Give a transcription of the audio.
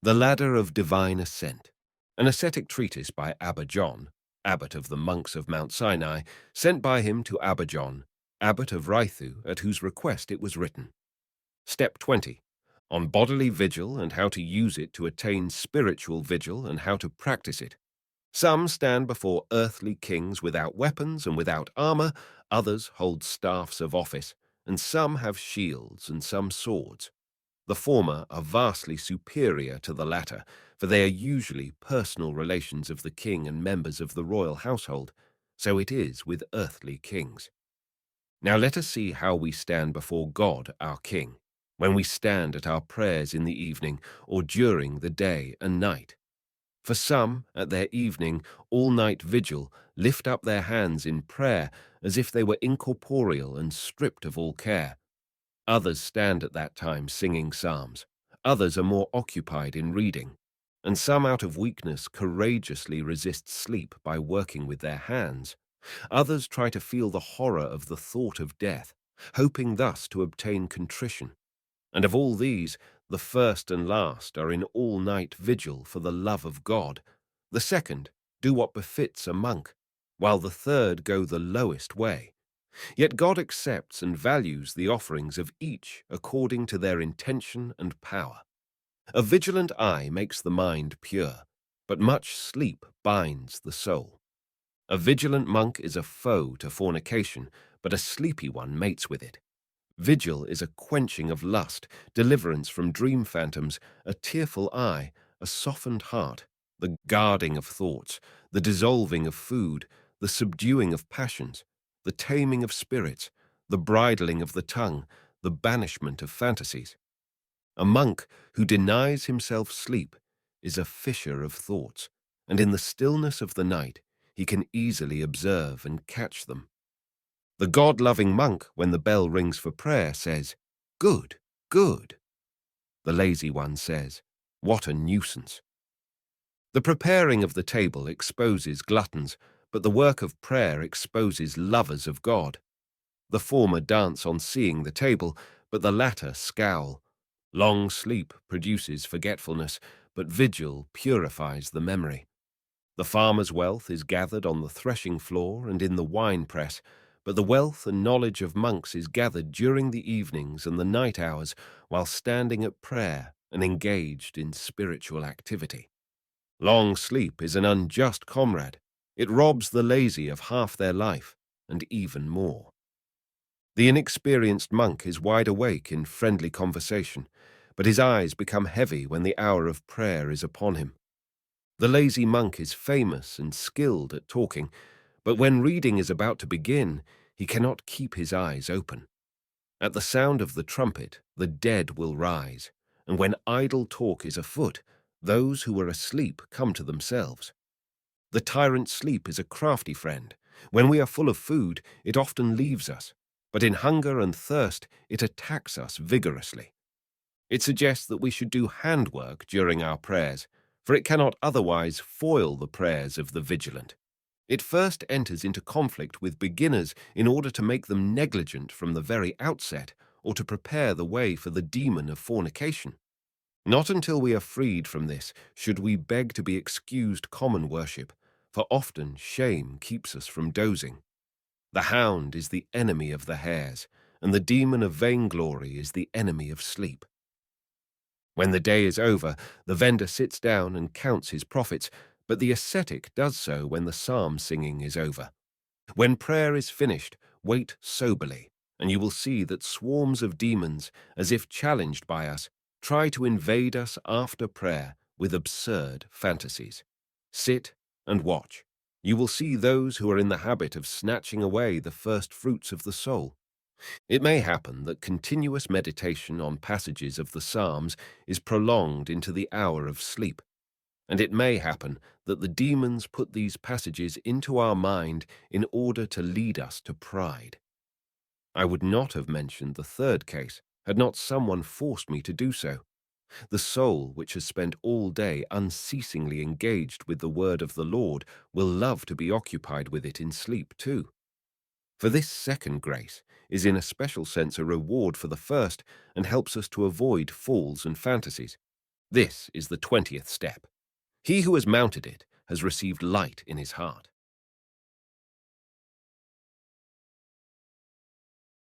The Ladder of Divine Ascent, an ascetic treatise by Abba John, abbot of the monks of Mount Sinai, sent by him to Abba John, abbot of Rythu, at whose request it was written. Step 20. On bodily vigil and how to use it to attain spiritual vigil and how to practice it. Some stand before earthly kings without weapons and without armor, others hold staffs of office, and some have shields and some swords. The former are vastly superior to the latter, for they are usually personal relations of the king and members of the royal household, so it is with earthly kings. Now let us see how we stand before God our King, when we stand at our prayers in the evening or during the day and night. For some, at their evening, all-night vigil, lift up their hands in prayer as if they were incorporeal and stripped of all care. Others stand at that time singing psalms. Others are more occupied in reading. And some out of weakness courageously resist sleep by working with their hands. Others try to feel the horror of the thought of death, hoping thus to obtain contrition. And of all these, the first and last are in all-night vigil for the love of God. The second do what befits a monk, while the third go the lowest way. Yet God accepts and values the offerings of each according to their intention and power. A vigilant eye makes the mind pure, but much sleep binds the soul. A vigilant monk is a foe to fornication, but a sleepy one mates with it. Vigil is a quenching of lust, deliverance from dream phantoms, a tearful eye, a softened heart, the guarding of thoughts, the dissolving of food, the subduing of passions, the taming of spirits, the bridling of the tongue, the banishment of fantasies. A monk who denies himself sleep is a fisher of thoughts, and in the stillness of the night he can easily observe and catch them. The God-loving monk, when the bell rings for prayer, says, "Good, good." The lazy one says, "What a nuisance." The preparing of the table exposes gluttons, but the work of prayer exposes lovers of God. The former dance on seeing the table, but the latter scowl. Long sleep produces forgetfulness, but vigil purifies the memory. The farmer's wealth is gathered on the threshing floor and in the wine-press, but the wealth and knowledge of monks is gathered during the evenings and the night hours while standing at prayer and engaged in spiritual activity. Long sleep is an unjust comrade. It robs the lazy of half their life, and even more. The inexperienced monk is wide awake in friendly conversation, but his eyes become heavy when the hour of prayer is upon him. The lazy monk is famous and skilled at talking, but when reading is about to begin, he cannot keep his eyes open. At the sound of the trumpet, the dead will rise, and when idle talk is afoot, those who were asleep come to themselves. The tyrant's sleep is a crafty friend. When we are full of food, it often leaves us, but in hunger and thirst, it attacks us vigorously. It suggests that we should do handwork during our prayers, for it cannot otherwise foil the prayers of the vigilant. It first enters into conflict with beginners in order to make them negligent from the very outset, or to prepare the way for the demon of fornication. Not until we are freed from this should we beg to be excused common worship, for often shame keeps us from dozing. The hound is the enemy of the hares, and the demon of vainglory is the enemy of sleep. When the day is over, the vendor sits down and counts his profits, but the ascetic does so when the psalm singing is over. When prayer is finished, wait soberly, and you will see that swarms of demons, as if challenged by us, try to invade us after prayer with absurd fantasies. Sit and watch. You will see those who are in the habit of snatching away the first fruits of the soul. It may happen that continuous meditation on passages of the Psalms is prolonged into the hour of sleep, and it may happen that the demons put these passages into our mind in order to lead us to pride. I would not have mentioned the third case had not someone forced me to do so. The soul, which has spent all day unceasingly engaged with the word of the Lord, will love to be occupied with it in sleep too. For this second grace is in a special sense a reward for the first and helps us to avoid falls and fantasies. This is the 20th step. He who has mounted it has received light in his heart.